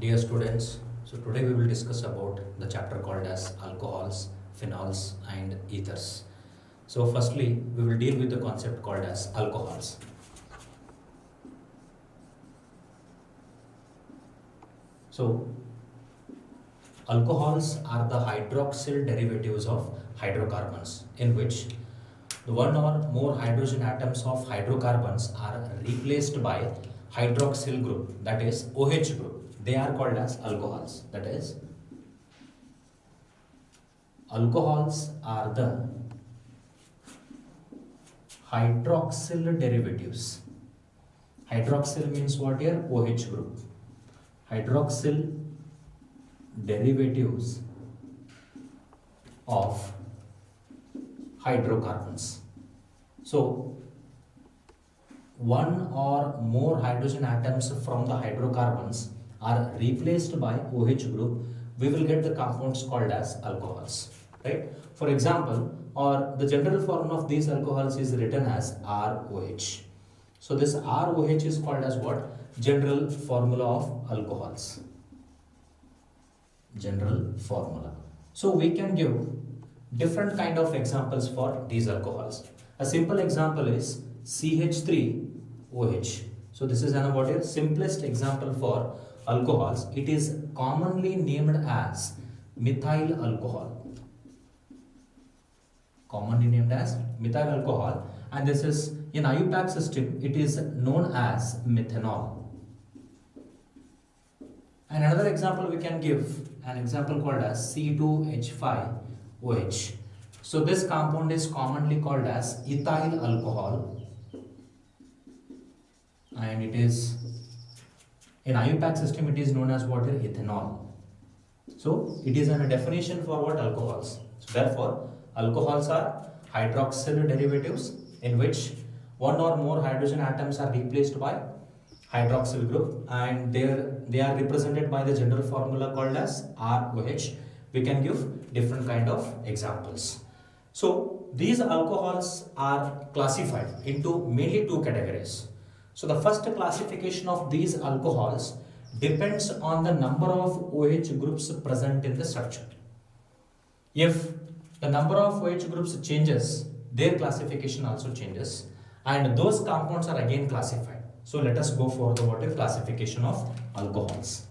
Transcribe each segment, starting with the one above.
Dear students, so today we will discuss about the chapter called as alcohols, phenols and ethers. So firstly, we will deal with the concept called as alcohols. So alcohols are the hydroxyl derivatives of hydrocarbons in which one or more hydrogen atoms of hydrocarbons are replaced by hydroxyl group, that is OH group. They are called as alcohols. That is, alcohols are the hydroxyl derivatives. Hydroxyl means what here? OH group. Hydroxyl derivatives of hydrocarbons. So, one or more hydrogen atoms from the hydrocarbons are replaced by OH group, we will get the compounds called as alcohols, right? For example, or the general form of these alcohols is written as ROH. So this ROH is called as what? General formula of alcohols. General formula. So we can give different kind of examples for these alcohols. A simple example is CH3OH. So this is an what is simplest example for alcohols. It is commonly named as methyl alcohol. Commonly named as methyl alcohol, and this is in IUPAC system it is known as methanol. And another example we can give an example called as C2H5OH. So this compound is commonly called as ethyl alcohol, and it is in IUPAC system it is known as what? Ethanol. So it is a definition for what? Alcohols. So therefore alcohols are hydroxyl derivatives in which one or more hydrogen atoms are replaced by hydroxyl group, and they are represented by the general formula called as ROH. We can give different kind of examples. So these alcohols are classified into mainly two categories. So the first classification of these alcohols depends on the number of OH groups present in the structure. If the number of OH groups changes, their classification also changes, and those compounds are again classified. So let us go for the what is classification of alcohols.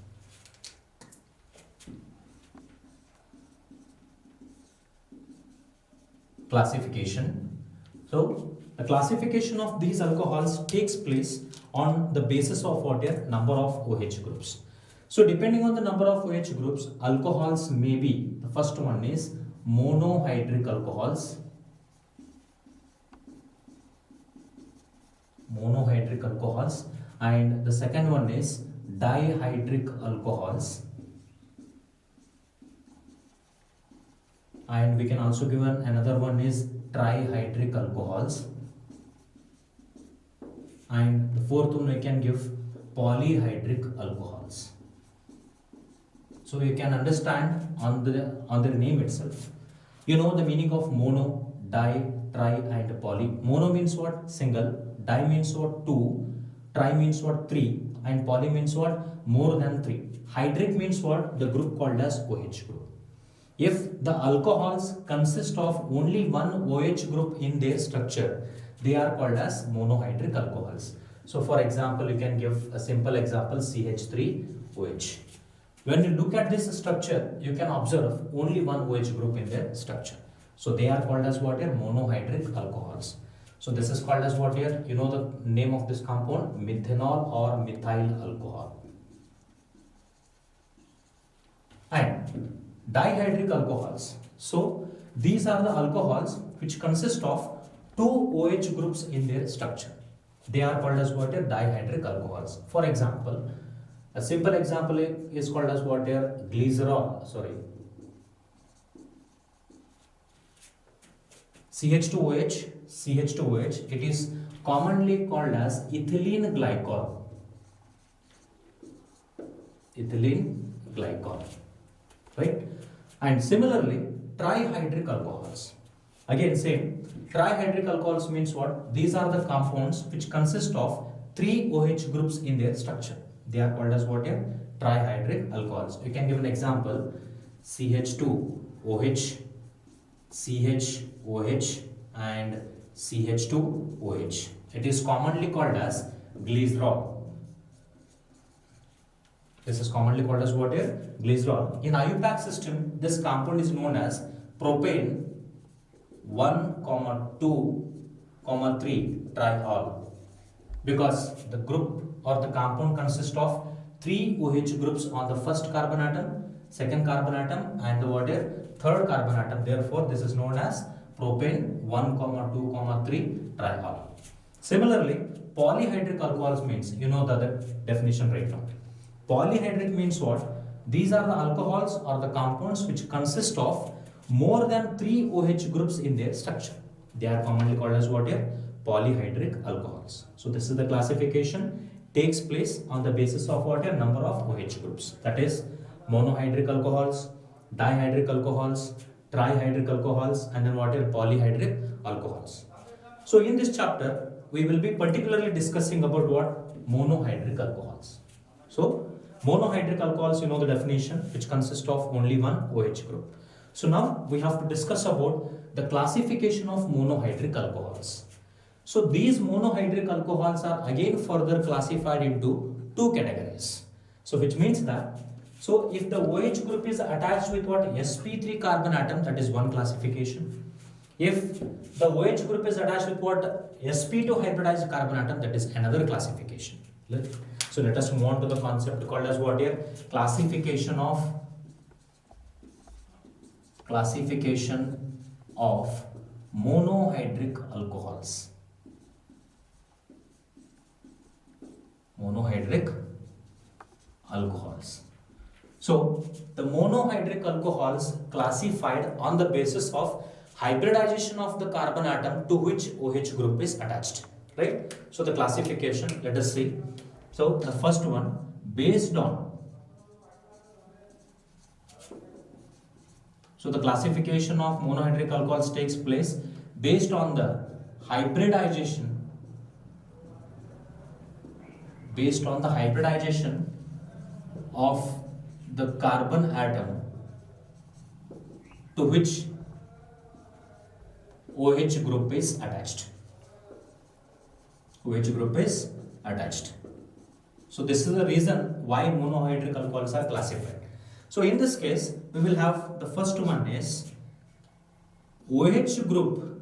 Classification. So the classification of these alcohols takes place on the basis of what is number of OH groups. So depending on the number of OH groups, alcohols may be, the first one is monohydric alcohols. Monohydric alcohols, and the second one is dihydric alcohols, and we can also give another one is trihydric alcohols, and the fourth one we can give polyhydric alcohols. So you can understand on the name itself, you know the meaning of mono, di, tri and poly. Mono means what? Single. Di means what? Two. Tri means what? Three. And poly means what? More than three. Hydric means what? The group called as OH group. If the alcohols consist of only one OH group in their structure, they are called as monohydric alcohols. So for example, you can give a simple example, CH3OH. When you look at this structure, you can observe only one OH group in their structure. So they are called as what? Monohydric alcohols. So this is called as what here? You know the name of this compound? Methanol or methyl alcohol. And dihydric alcohols. So these are the alcohols which consist of two OH groups in their structure. They are called as what? Dihydric alcohols. For example, a simple example is called as what? Glycerol. CH2OH, it is commonly called as ethylene glycol. Ethylene glycol, right? And similarly, trihydric alcohols. Again, same. Trihydric alcohols means what? These are the compounds which consist of three OH groups in their structure. They are called as what here? Trihydric alcohols. You can give an example: CH2OH, CHOH, and CH2OH. It is commonly called as glycerol. This is commonly called as what here? Glycerol. In IUPAC system, this compound is known as propane 1, 2, 3 triol, because the group or the compound consists of 3 OH groups on the first carbon atom, second carbon atom, and the what here? Third carbon atom. Therefore, this is known as propane 1, 2, 3 triol. Similarly, polyhydric alcohols means, you know the other definition right now. Polyhydric means what? These are the alcohols or the compounds which consist of more than 3 OH groups in their structure. They are commonly called as what here? Polyhydric alcohols. So this is the classification, takes place on the basis of what here? Number of OH groups. That is monohydric alcohols, dihydric alcohols, trihydric alcohols, and then what here? Polyhydric alcohols. So in this chapter, we will be particularly discussing about what? Monohydric alcohols. So monohydric alcohols, you know the definition, which consists of only one OH group. So now we have to discuss about the classification of monohydric alcohols. So these monohydric alcohols are again further classified into two categories. So which means that, so if the OH group is attached with what? sp3 carbon atom, that is one classification. If the OH group is attached with what? sp2 hybridized carbon atom, that is another classification. So let us move on to the concept called as what here? Classification of monohydric alcohols. Monohydric alcohols. So the monohydric alcohols classified on the basis of hybridization of the carbon atom to which OH group is attached, right? So the classification, let us see. So the first one, based on, so the classification of monohydric alcohols takes place based on the hybridization, of the carbon atom to which OH group is attached. So this is the reason why monohydric alcohols are classified. So in this case, we will have the first one is OH group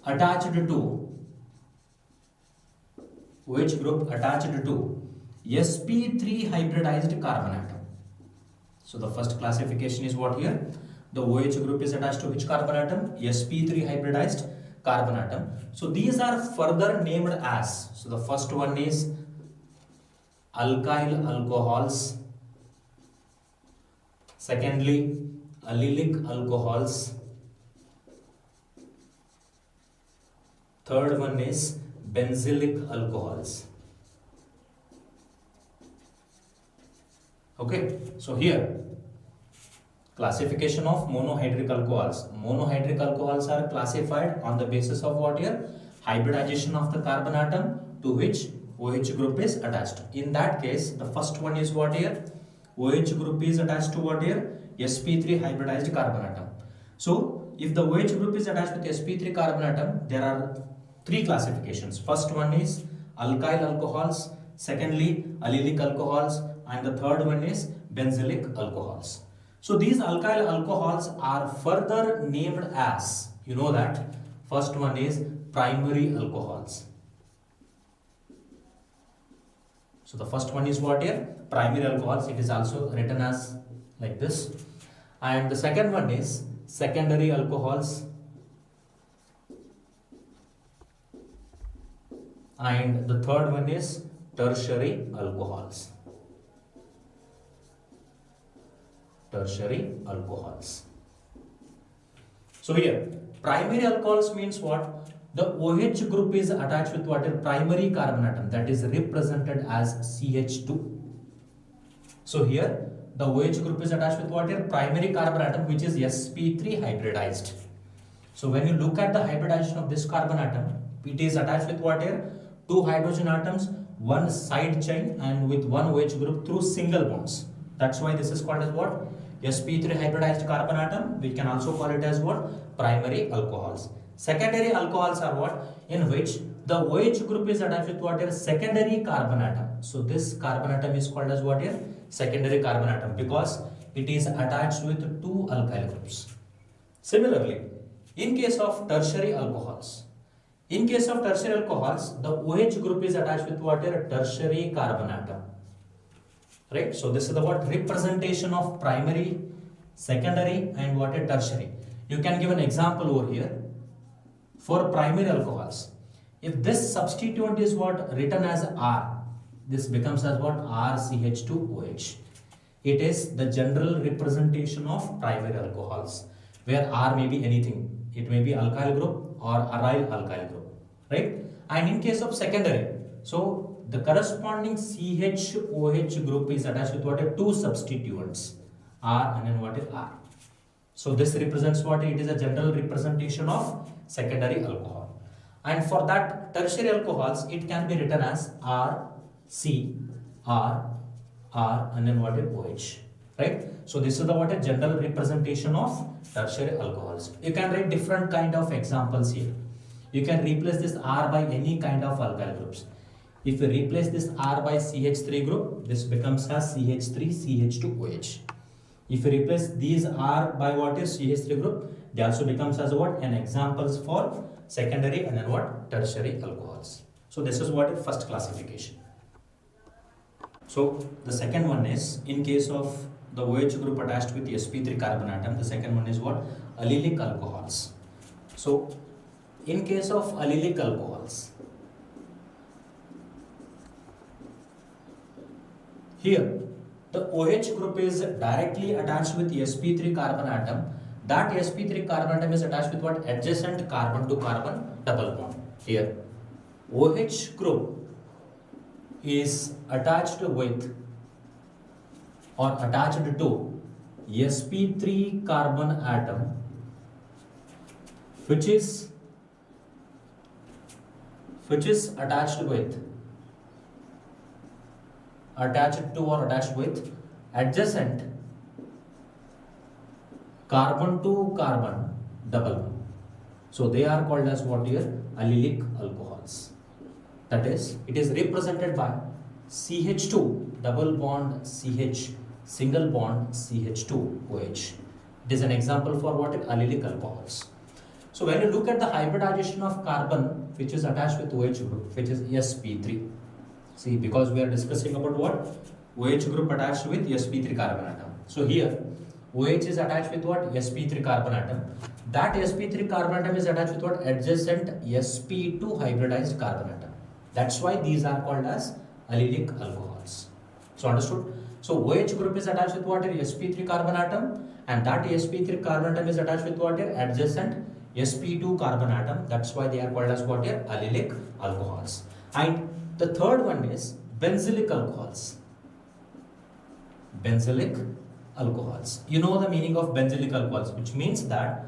attached to sp3 hybridized carbon atom. So the first classification is what here? The OH group is attached to which carbon atom? sp3 hybridized carbon atom. So these are further named as, so the first one is alkyl alcohols, secondly allylic alcohols, third one is benzylic alcohols. Okay, so here classification of monohydric alcohols. Monohydric alcohols are classified on the basis of what here? Hybridization of the carbon atom to which OH group is attached. In that case, the first one is what here? OH group is attached to what here? sp3 hybridized carbon atom. So if the OH group is attached with sp3 carbon atom, there are three classifications. First one is alkyl alcohols, secondly allylic alcohols, and the third one is benzylic alcohols. So these alkyl alcohols are further named as, you know that, first one is primary alcohols. So the first one is what here? Primary alcohols. It is also written as like this. And the second one is secondary alcohols. And the third one is tertiary alcohols. So here, primary alcohols means what? The OH group is attached with what? A primary carbon atom, that is represented as CH2. So here, the OH group is attached with what? A primary carbon atom, which is sp3 hybridized. So when you look at the hybridization of this carbon atom, it is attached with what here? Two hydrogen atoms, one side chain and with one OH group through single bonds. That's why this is called as what? sp3 hybridized carbon atom. We can also call it as what? Primary alcohols. Secondary alcohols are what? In which the OH group is attached with what? Here? Secondary carbon atom. So this carbon atom is called as what here? Secondary carbon atom, because it is attached with two alkyl groups. Similarly, in case of tertiary alcohols, the OH group is attached with what here? Tertiary carbon atom. Right? So this is the what? Representation of primary, secondary and what is tertiary. You can give an example over here. For primary alcohols, if this substituent is what? Written as R, this becomes as what? RCH2OH. It is the general representation of primary alcohols, where R may be anything. It may be alkyl group or aryl alkyl group, right? And in case of secondary, so the corresponding CHOH group is attached with what? Two substituents, R and then what is R. So this represents what? It is a general representation of secondary alcohol. And for that tertiary alcohols, it can be written as R, C, R, R and then what is OH, right? So this is the what? A general representation of tertiary alcohols. You can write different kind of examples here. You can replace this R by any kind of alkyl groups. If you replace this R by CH3 group, this becomes as CH3CH2OH. If you replace these R by what is CH3 group, they also becomes as what? An examples for secondary and then what? Tertiary alcohols. So this is what is first classification. So the second one is, in case of the OH group attached with the sp3 carbon atom, the second one is what? Allylic alcohols. So in case of allylic alcohols, here the OH group is directly attached with the sp3 carbon atom. That sp3 carbon atom is attached with what? Adjacent carbon to carbon double bond. Here OH group is attached with or attached to sp3 carbon atom, which is attached with adjacent carbon to carbon double bond. So they are called as what here? Allylic alcohols. That is, it is represented by CH2 double bond CH single bond CH2OH. It is an example for what? Allylic alcohols. So when you look at the hybridization of carbon which is attached with OH group, which is sp3. See, because we are discussing about what? OH group attached with sp3 carbon atom. So here OH is attached with what? sp3 carbon atom. That sp3 carbon atom is attached with what? Adjacent sp2 hybridized carbon atom. That's why these are called as allylic alcohols. So understood? So OH group is attached with what? sp3 carbon atom, and that sp3 carbon atom is attached with what? Adjacent sp2 carbon atom. That's why they are called as what? Allylic alcohols. And the third one is benzylic alcohols. Benzylic alcohols. You know the meaning of benzylic alcohols, which means that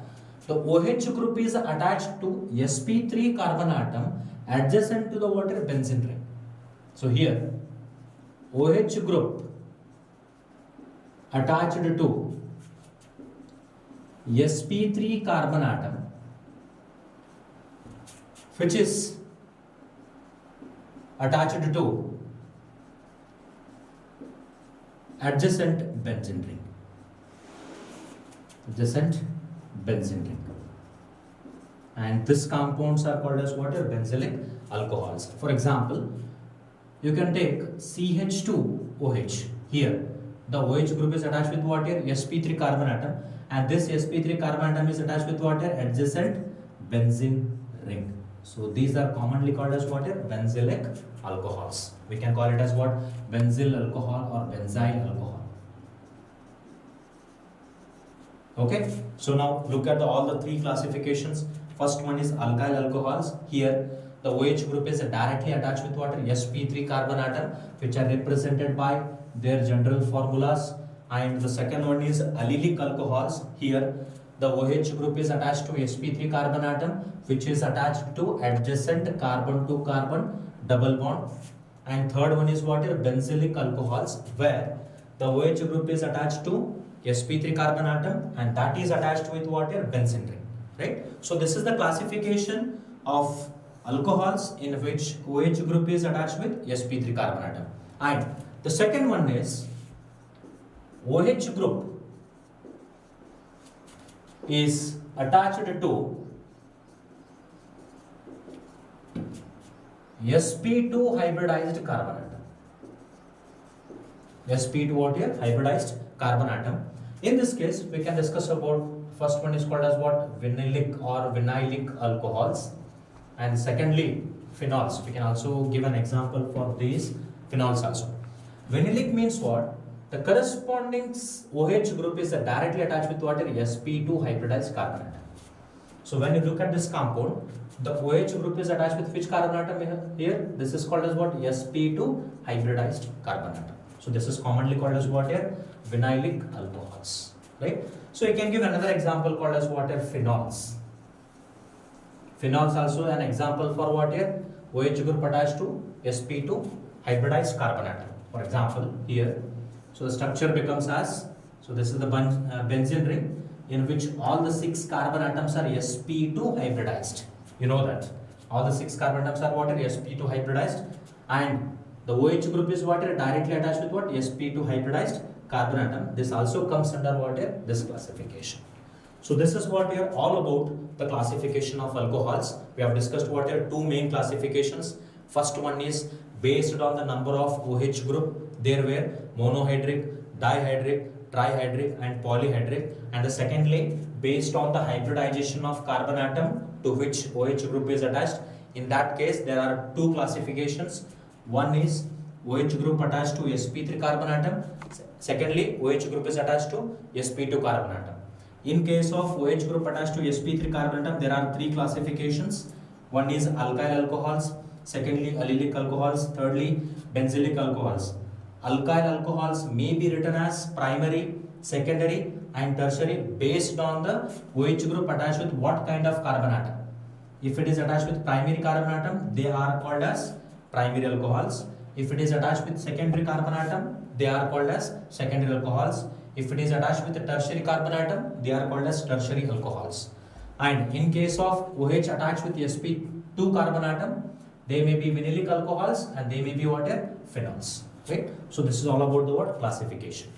the OH group is attached to sp3 carbon atom adjacent to the water benzene ring. So here OH group attached to sp3 carbon atom, which is attached to adjacent benzene ring. Adjacent benzene ring. And these compounds are called as what? Benzylic alcohols. For example, you can take CH2OH. Here the OH group is attached with what? sp3 carbon atom, and this sp3 carbon atom is attached with what? Adjacent benzene ring. So these are commonly called as what? Benzylic alcohols. We can call it as what? Benzyl alcohol or benzyl alcohol. Okay, so now look at all the three classifications. First one is alkyl alcohols. Here the OH group is directly attached with what? sp3 carbon atom, which are represented by their general formulas. And the second one is allylic alcohols. Here the OH group is attached to sp3 carbon atom, which is attached to adjacent carbon to carbon double bond. and third one is what here? Benzylic alcohols, where the OH group is attached to sp3 carbon atom and that is attached with what here? Benzene ring, right? So this is the classification of alcohols in which OH group is attached with sp3 carbon atom. And the second one is OH group is attached to sp2 hybridized carbon atom. sp2 what here? Hybridized carbon atom. In this case, we can discuss about first one is called as what? Vinylic or vinylic alcohols, and secondly phenols. We can also give an example for these phenols also. Vinylic means what? The corresponding OH group is directly attached with what? sp2 hybridized carbon atom. So when you look at this compound, the OH group is attached with which carbon atom here? This is called as what? sp2 hybridized carbon atom. So this is commonly called as what here? Vinylic alcohols, right? So you can give another example called as what here? Phenols. Phenols also an example for what here? OH group attached to sp2 hybridized carbon atom. For example, here, so the structure becomes as, so this is the benzene ring in which all the 6 carbon atoms are sp2 hybridized. You know that all the 6 carbon atoms are what? sp2 hybridized, and the OH group is what? Directly attached with what? sp2 hybridized carbon atom. This also comes under what? This classification. So this is what here all about the classification of alcohols. We have discussed what are 2 main classifications. First one is based on the number of OH group. There were monohydric, dihydric, trihydric and polyhydric, and the secondly based on the hybridization of carbon atom to which OH group is attached. In that case, there are 2 classifications. One is OH group attached to sp3 carbon atom. Secondly, OH group is attached to sp2 carbon atom. In case of OH group attached to sp3 carbon atom, there are 3 classifications. One is alkyl alcohols, secondly allylic alcohols, thirdly benzylic alcohols. Alkyl alcohols may be written as primary, secondary and tertiary based on the OH group attached with what kind of carbon atom. If it is attached with primary carbon atom, they are called as primary alcohols. If it is attached with secondary carbon atom, they are called as secondary alcohols. If it is attached with a tertiary carbon atom, they are called as tertiary alcohols. And in case of OH attached with sp2 carbon atom, they may be vinylic alcohols and they may be what? Phenols. Right? So this is all about the word classification.